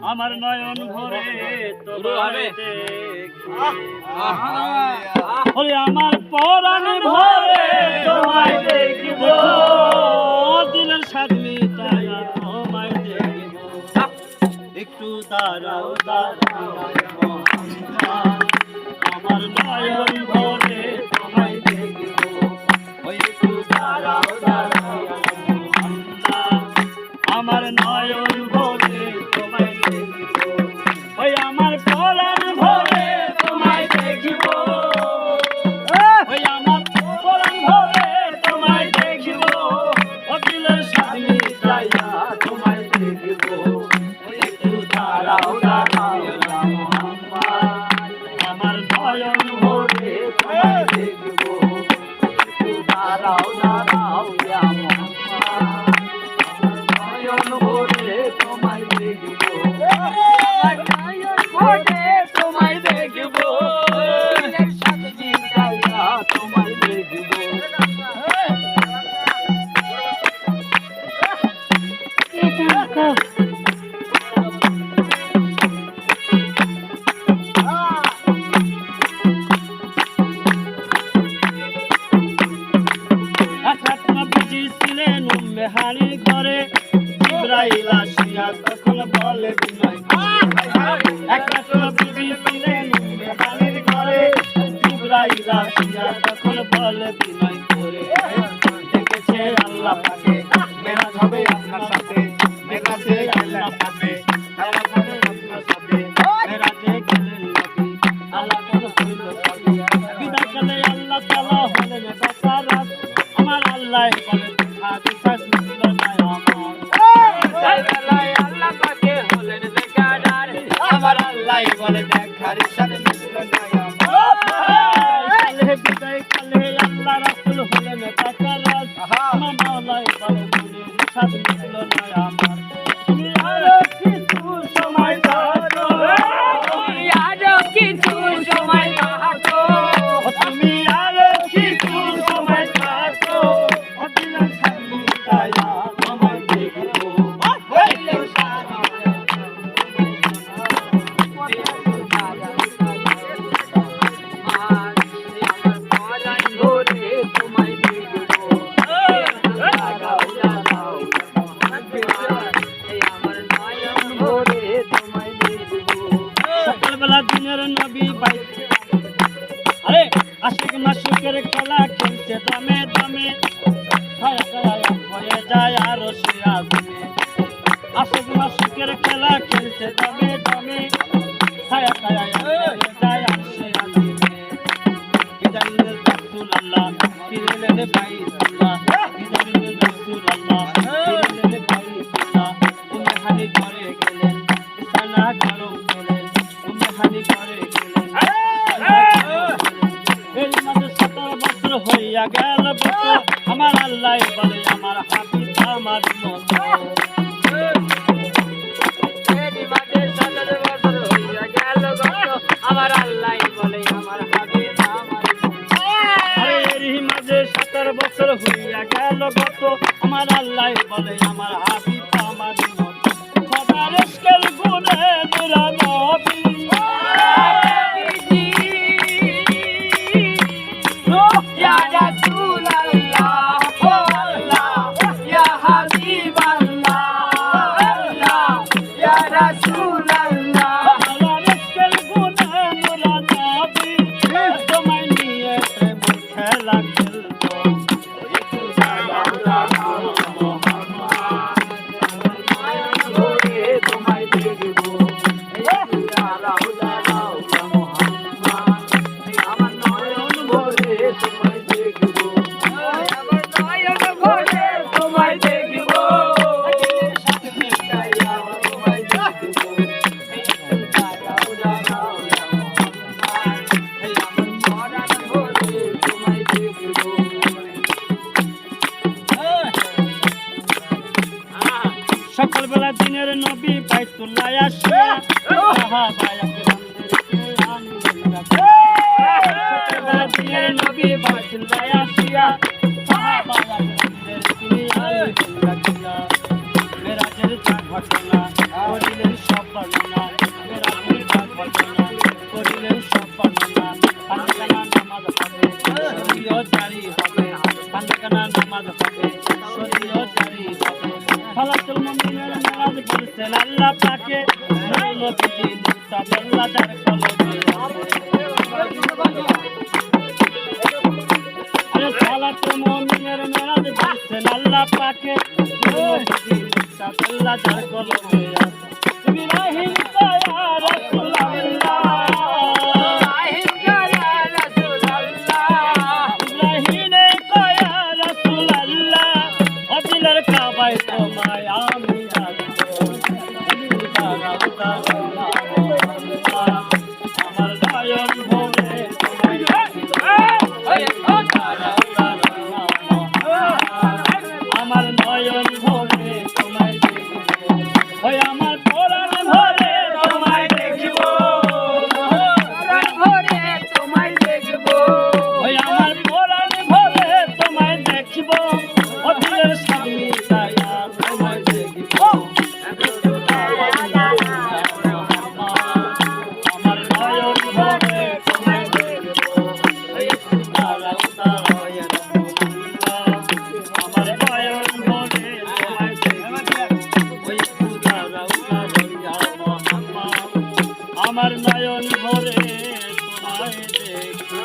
আমার নয়ন ভরে আমার পরাণ ভরে তোমায় দেখিব দিলের স্বাদ মিটাইয়া তোমায় দেখিব একটু দাঁড়াও দাঁড়াও আমার নয়ন ভরে তোমায় দেখিব একটু দাঁড়াও দাঁড়াও আমার নয়ন ভরে তোমায় দেখিব আমার পরাণ ভরে তোমায় দেখিব আমার পরাণ ভরে তোমায় দেখিব দিলের স্বাদ মিটাইয়া তোমায় দেখিব একটু দাঁড়াও দাঁড়াও আমার নয়ন ভরে তোমায় দেখিব একটু দাঁড়াও দাঁড়াও নয়ন ভরে তোমায় দেখিব তোমায় দেখিব তোমায় দেখিব মেহানি ঘরে ইব্রাহিম আসিয়া তখন বলে বিনয় একটা বিবি ছিলেন মেহানির ঘরে ইব্রাহিম আসিয়া তখন বলে বিনয় করে দেখেছে আল্লাহ পাকে মেরাজ হবে আপনার সাথে দেখেছে আল্লাহ পাকে মেরাজ হবে আপনার সাথে মেরাজে গেলেন নবী আল্লাহ কোন হইল সবই বিদায় কালে আল্লাহ তাআলা হলেন বেকারাত আমার আল্লাহ বলে আমার আল্লাহ বলে দেখার সাথে মিশল না বিদায় কালে আল্লাহ রাসূল হলেন বেকারাত আমার মাওলা বলে সাথে মিশল না আমার তুমি আরো কিছু সময় থাকো তুমি আরো কিছু সময় থাকো তুমি আরো কিছু সময় থাকো দিলের স্বাদ মিটাইয়া তোমায় দেখিব সকালবেলা দিনের নবী বাইতে আরে আশিক মাসুকের খেলা খেলছে দমে দমে হয়ে যায় আরো সে আগুনে আশিক মাসুকের খেলা খেলছে দমে দমে ছায়া ছায়া হয়ে যায় আর সে আগুনে বিদায়ের রাসূলুল্লাহ ফিরলেন বাইতুল্লাহ বিদায়ের রাসূলুল্লাহ ফিরলেন বাইতুল্লাহ উম্মে ঘরে গেলেন সানা গরম গেলেন উম্মে ঘরে গেলেন এই মাঝে 17 বছর হইয়া গেল আমার আল্লাহ বলে আমার হাবিব আমার মতো এই মাঝে 17 বছর হইয়া গেল আমার আল্লাহ বলে আমার হাবিব আমার মতো আরে এই মাঝে 17 বছর হইয়া গেল আমার আল্লাহ বলে আমার হাবিব আমার মতো খবর ইশকের গুনে নূরা নবী ইয়া রাসূলুল্লাহ ইয়া হাবিবাল্লাহ ইয়া রাসূলুল্লাহ খবর ইশকের গুনে নূরা নবী তোমায় নিয়ে প্রেম খেলা খেলবো একটু দাঁড়াও দাঁড়াও তোমায় দেখিব একটু দাঁড়াও দাঁড়াও আমার নয়ন ভরে তোমায় দেখিব আমার নয়ন ভরে তোমায় দেখিব সাথে মিটাইয়া তোমায় দেখিব একটু দাঁড়াও দাঁড়াও আমার পরাণ ভরে তোমায় দেখিব সকালবেলা দিনের নবী বাইতুল্লাহ আসিয়া সাহাবায়ে সকালবেলা দিনের নবী বাইতুল্লাহ আসিয়া সাহাবায়ে মেরাজের যা ঘটনা করিলেন সব বর্ণনা, মেরাজের যা ঘটনা করিলেন সব বর্ণনা। পান্ডাকানা নামাজ হবে শরীয় জারি হবে, পান্ডাকানা নামাজ হবে শরীয় জারি হবে। খালাতুল মুমিনের মেরাজ বলছেন আল্লাহ পাকে, নবীজি মুস্তাফা যার কলবে খালাতুল মুমিনের মেরাজ বলছেন আল্লাহ পাকে, নবীজি মুস্তাফা যার কলবে ইব্রাহিম ইয়া রাসূলুল্লাহ, ইব্রাহিম ইয়া রাসূলুল্লাহ, অদিলের কাবায় তোমায় আমি রাখবো, আমার নয়ন ভরে তোমায় দেখিব, আমার নয়ন ভরে তোমায় দেখিব, ওই আমার পরাণ ভরে তোমায় দেখিব, ওই আমার পরাণ ভরে তোমায় দেখিব, অদিলের স্বামী ছায়া তোমায় দেখিব। আমার নয়ন ভরে তোমায় দেখিব, ওই তারা তারা ইয়া রাসূলুল্লাহ, আমার নয়ন ভরে তোমায় দেখিব, ওই তারা তারা ইয়া মুহাম্মদ, আমার নয়ন ভরে তোমায় দেখিব।